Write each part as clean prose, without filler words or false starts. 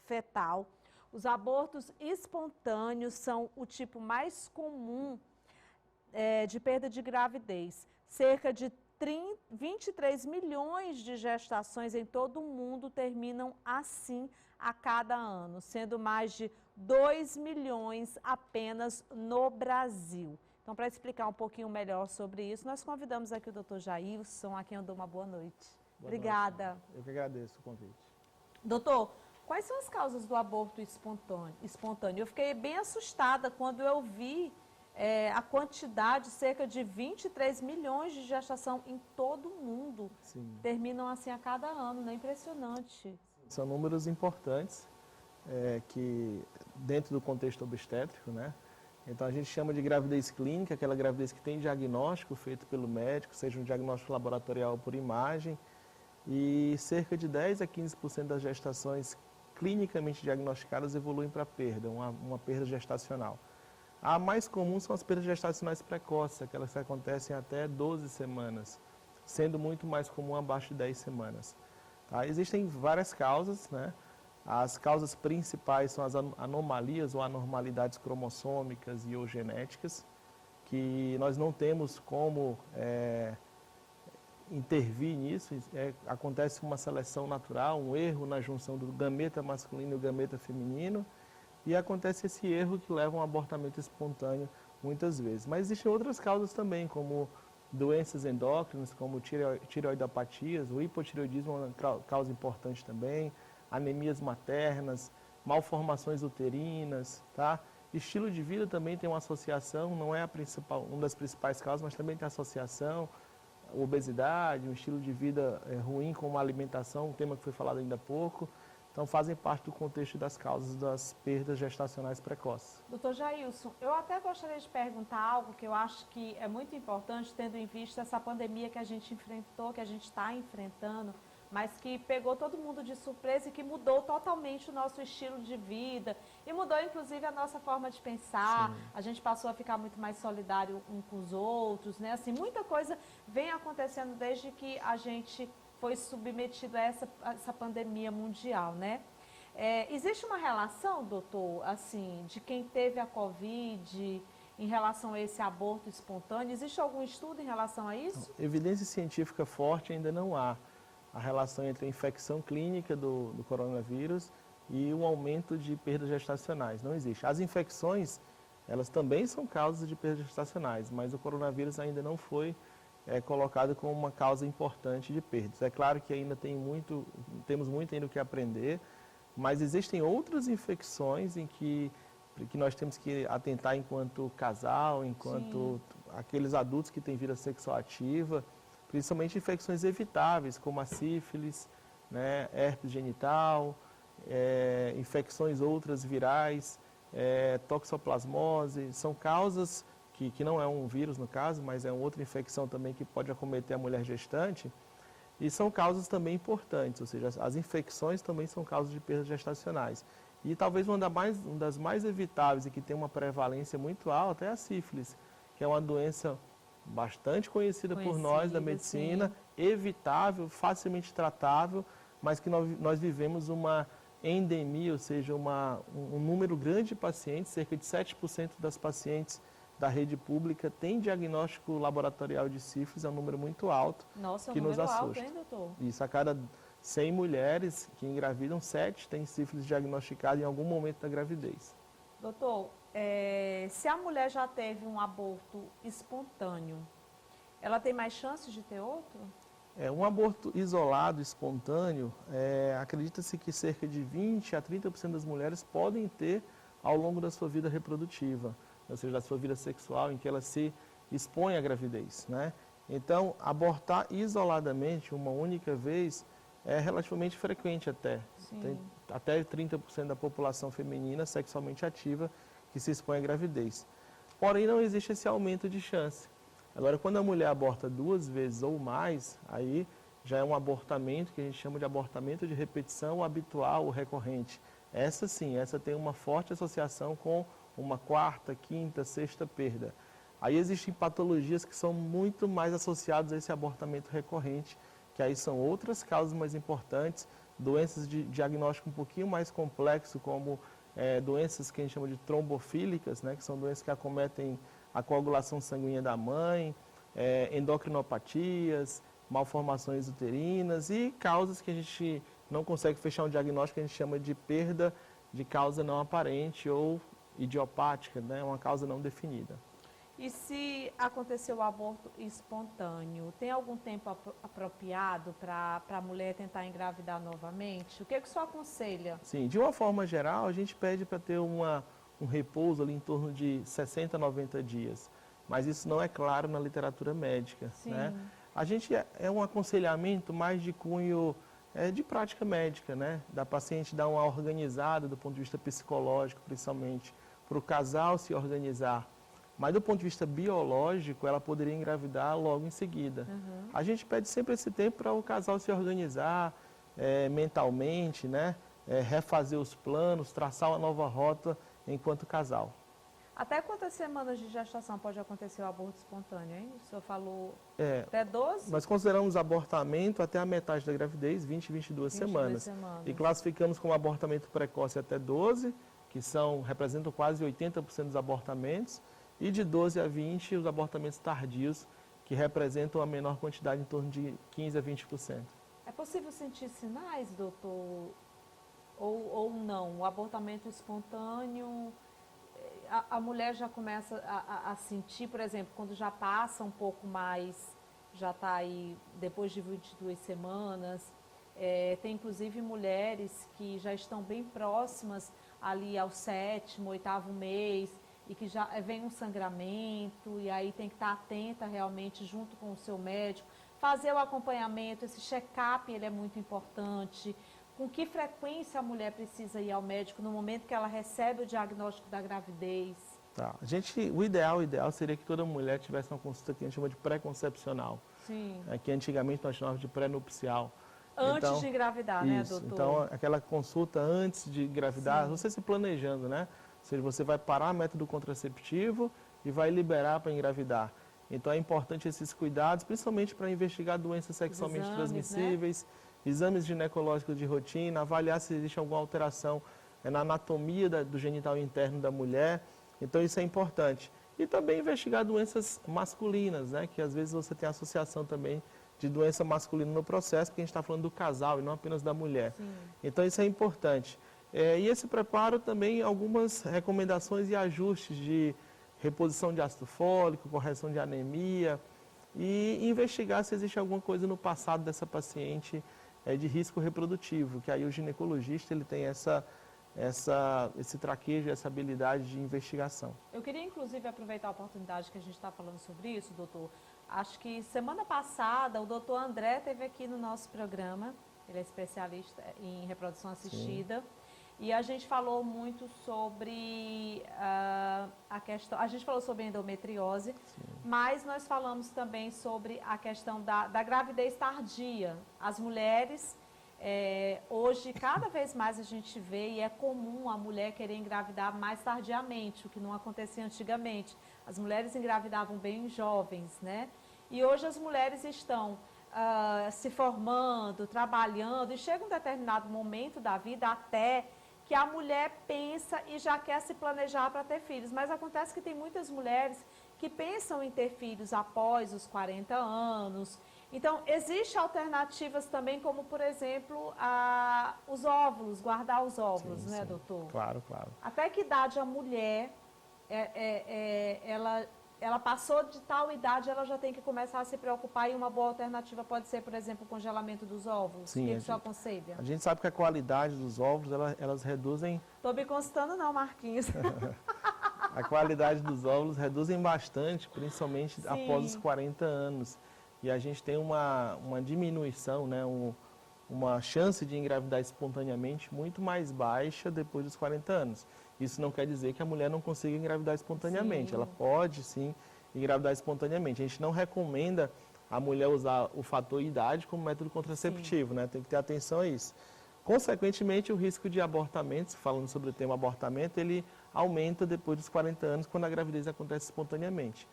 fetal. Os abortos espontâneos são o tipo mais comum de perda de gravidez. Cerca de 23 milhões de gestações em todo o mundo terminam assim a cada ano, sendo mais de 2 milhões apenas no Brasil. Então, para explicar um pouquinho melhor sobre isso, nós convidamos aqui o Dr. Jailson, a quem eu dou uma boa noite. Obrigada. Eu que agradeço o convite. Doutor, quais são as causas do aborto espontâneo? Eu fiquei bem assustada quando eu vi a quantidade, cerca de 23 milhões de gestação em todo o mundo. Sim. Terminam assim a cada ano, né? Impressionante. São números importantes que dentro do contexto obstétrico, né? Então a gente chama de gravidez clínica, aquela gravidez que tem diagnóstico feito pelo médico, seja um diagnóstico laboratorial ou por imagem, e cerca de 10 a 15% das gestações clinicamente diagnosticadas evoluem para perda, uma perda gestacional. A mais comum são as perdas gestacionais precoces, aquelas que acontecem até 12 semanas, sendo muito mais comum abaixo de 10 semanas. Tá? Existem várias causas, né? As causas principais são as anomalias ou anormalidades cromossômicas e ou genéticas, que nós não temos como intervir nisso. Acontece uma seleção natural, um erro na junção do gameta masculino e o gameta feminino, e acontece esse erro que leva a um abortamento espontâneo muitas vezes. Mas existem outras causas também, como doenças endócrinas, como tireoidopatias, o hipotireoidismo é uma causa importante também, anemias maternas, malformações uterinas, tá? Estilo de vida também tem uma associação, não é uma das principais causas, mas também tem associação, obesidade, um estilo de vida ruim com uma alimentação, um tema que foi falado ainda há pouco. Então, fazem parte do contexto das causas das perdas gestacionais precoces. Doutor Jailson, eu até gostaria de perguntar algo que eu acho que é muito importante, tendo em vista essa pandemia que a gente enfrentou, que a gente está enfrentando, mas que pegou todo mundo de surpresa e que mudou totalmente o nosso estilo de vida e mudou, inclusive, a nossa forma de pensar. Sim. A gente passou a ficar muito mais solidário um com os outros, né? Assim, muita coisa vem acontecendo desde que a gente foi submetido a essa pandemia mundial, né? Existe uma relação, doutor, assim, de quem teve a Covid em relação a esse aborto espontâneo? Existe algum estudo em relação a isso? Evidência científica forte ainda não há. A relação entre a infecção clínica do coronavírus e o aumento de perdas gestacionais. Não existe. As infecções, elas também são causas de perdas gestacionais, mas o coronavírus ainda não foi colocado como uma causa importante de perdas. É claro que ainda temos muito ainda o que aprender, mas existem outras infecções em que nós temos que atentar enquanto casal, enquanto aqueles adultos que têm vida sexual ativa, principalmente infecções evitáveis, como a sífilis, né, herpes genital, infecções outras virais, toxoplasmose, são causas que não é um vírus no caso, mas é outra infecção também que pode acometer a mulher gestante, e são causas também importantes, ou seja, as infecções também são causas de perdas gestacionais. E talvez uma das mais evitáveis e que tem uma prevalência muito alta é a sífilis, que é uma doença bastante conhecida por nós da medicina, sim. Evitável, facilmente tratável, mas que nós vivemos uma endemia, ou seja, um número grande de pacientes, cerca de 7% das pacientes da rede pública tem diagnóstico laboratorial de sífilis, é um número muito alto. Nossa, que nos assusta. Alto, hein, doutor? Isso, a cada 100 mulheres que engravidam, 7 têm sífilis diagnosticada em algum momento da gravidez. Doutor, se a mulher já teve um aborto espontâneo, ela tem mais chances de ter outro? Um aborto isolado, espontâneo, acredita-se que cerca de 20 a 30% das mulheres podem ter ao longo da sua vida reprodutiva, ou seja, da sua vida sexual, em que ela se expõe à gravidez, né? Então, abortar isoladamente uma única vez é relativamente frequente até. Sim. Tem até 30% da população feminina sexualmente ativa que se expõe à gravidez. Porém, não existe esse aumento de chance. Agora, quando a mulher aborta 2 vezes ou mais, aí já é um abortamento que a gente chama de abortamento de repetição habitual ou recorrente. Essa sim, essa tem uma forte associação com uma 4ª, 5ª, 6ª perda. Aí existem patologias que são muito mais associadas a esse abortamento recorrente, que aí são outras causas mais importantes, doenças de diagnóstico um pouquinho mais complexo, como doenças que a gente chama de trombofílicas, né, que são doenças que acometem a coagulação sanguínea da mãe, endocrinopatias, malformações uterinas e causas que a gente não consegue fechar um diagnóstico, que a gente chama de perda de causa não aparente ou idiopática, né, uma causa não definida. E se acontecer o aborto espontâneo, tem algum tempo apropriado para a mulher tentar engravidar novamente? O que o senhor aconselha? Sim, de uma forma geral, a gente pede para ter um repouso ali em torno de 60 a 90 dias. Mas isso não é claro na literatura médica, Sim. né? A gente é um aconselhamento mais de cunho de prática médica, né? Da paciente dar uma organizada do ponto de vista psicológico, principalmente, para o casal se organizar. Mas do ponto de vista biológico, ela poderia engravidar logo em seguida. Uhum. A gente pede sempre esse tempo para o casal se organizar mentalmente, né? Refazer os planos, traçar uma nova rota enquanto casal. Até quantas semanas de gestação pode acontecer o aborto espontâneo, hein? O senhor falou até 12? Nós consideramos abortamento até a metade da gravidez, 20, 22 semanas. E classificamos como abortamento precoce até 12, que representam quase 80% dos abortamentos, e de 12 a 20 os abortamentos tardios, que representam a menor quantidade, em torno de 15 a 20%. É possível sentir sinais, doutor, ou não? O abortamento espontâneo, a mulher já começa a sentir, por exemplo, quando já passa um pouco mais, já está aí depois de 22 semanas, tem inclusive mulheres que já estão bem próximas ali ao 7º, 8º mês, e que já vem um sangramento, e aí tem que estar atenta realmente junto com o seu médico, fazer o acompanhamento, esse check-up ele é muito importante. Com que frequência a mulher precisa ir ao médico no momento que ela recebe o diagnóstico da gravidez? Tá. O ideal seria que toda mulher tivesse uma consulta que a gente chama de pré-concepcional. Sim. Que antigamente nós chamávamos de pré-nupcial. Antes de engravidar, isso, né, doutor? Então, aquela consulta antes de engravidar, Sim. você se planejando, né? Ou seja, você vai parar método contraceptivo e vai liberar para engravidar. Então, é importante esses cuidados, principalmente para investigar doenças sexualmente transmissíveis, né? Exames ginecológicos de rotina, avaliar se existe alguma alteração na anatomia do genital interno da mulher. Então, isso é importante. E também investigar doenças masculinas, né? Que às vezes você tem associação também de doença masculina no processo, porque a gente está falando do casal e não apenas da mulher. Sim. Então, isso é importante. E esse preparo também, algumas recomendações e ajustes de reposição de ácido fólico, correção de anemia, e investigar se existe alguma coisa no passado dessa paciente de risco reprodutivo, que aí o ginecologista ele tem esse traquejo, essa habilidade de investigação. Eu queria, inclusive, aproveitar a oportunidade que a gente está falando sobre isso, doutor. Acho que semana passada o doutor André esteve aqui no nosso programa, ele é especialista em reprodução assistida. Sim. E a gente falou muito sobre a questão, a gente falou sobre endometriose, sim, mas nós falamos também sobre a questão da gravidez tardia. As mulheres, hoje, cada vez mais a gente vê, e é comum a mulher querer engravidar mais tardiamente, o que não acontecia antigamente. As mulheres engravidavam bem jovens, né? E hoje as mulheres estão se formando, trabalhando, e chega um determinado momento da vida até que a mulher pensa e já quer se planejar para ter filhos. Mas acontece que tem muitas mulheres que pensam em ter filhos após os 40 anos. Então, existem alternativas também, como, por exemplo, os óvulos, guardar os óvulos, sim, né, sim, doutor? Claro, claro. Até que idade a mulher, ela passou de tal idade, ela já tem que começar a se preocupar, e uma boa alternativa pode ser, por exemplo, o congelamento dos óvulos? Sim, o que o senhor aconselha? A gente sabe que a qualidade dos óvulos, elas reduzem... Estou me consultando não, Marquinhos. A qualidade dos óvulos reduzem bastante, principalmente, sim, após os 40 anos. E a gente tem uma diminuição, né, uma chance de engravidar espontaneamente muito mais baixa depois dos 40 anos. Isso não quer dizer que a mulher não consiga engravidar espontaneamente. Sim. Ela pode, sim, engravidar espontaneamente. A gente não recomenda a mulher usar o fator idade como método contraceptivo, né? Tem que ter atenção a isso. Consequentemente, o risco de abortamento, falando sobre o tema abortamento, ele aumenta depois dos 40 anos, quando a gravidez acontece espontaneamente.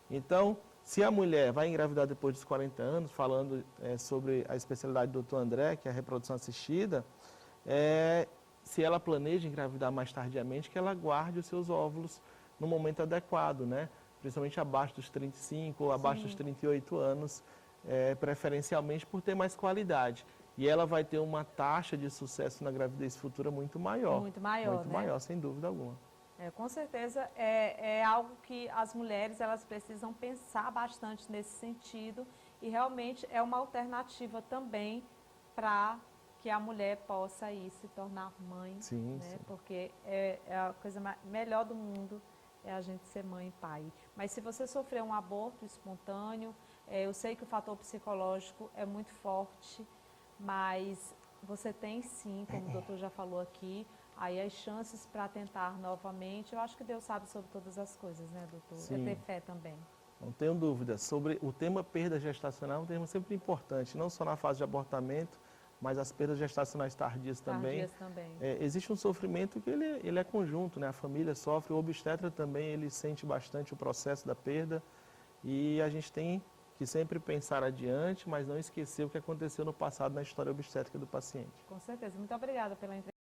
Então, Se a mulher vai engravidar depois dos 40 anos, falando sobre a especialidade do Dr. André, que é a reprodução assistida, se ela planeja engravidar mais tardiamente, que ela guarde os seus óvulos no momento adequado, né? Principalmente abaixo dos 35 ou abaixo dos 38 anos, preferencialmente por ter mais qualidade. E ela vai ter uma taxa de sucesso na gravidez futura muito maior. Muito maior, muito né? maior, sem dúvida alguma. Com certeza é algo que as mulheres elas precisam pensar bastante nesse sentido e realmente é uma alternativa também para que a mulher possa aí se tornar mãe, Sim, né? sim. Porque é a coisa melhor do mundo é a gente ser mãe e pai. Mas se você sofrer um aborto espontâneo, eu sei que o fator psicológico é muito forte, mas você tem sim, como o doutor já falou aqui, aí as chances para tentar novamente, eu acho que Deus sabe sobre todas as coisas, né, doutor? Sim. É ter fé também. Não tenho dúvida. Sobre o tema perda gestacional, é um tema sempre importante, não só na fase de abortamento, mas as perdas gestacionais tardias também. Tardias também. Existe um sofrimento que ele é conjunto, né? A família sofre, o obstetra também, ele sente bastante o processo da perda e a gente tem que sempre pensar adiante, mas não esquecer o que aconteceu no passado na história obstétrica do paciente. Com certeza. Muito obrigada pela entrevista.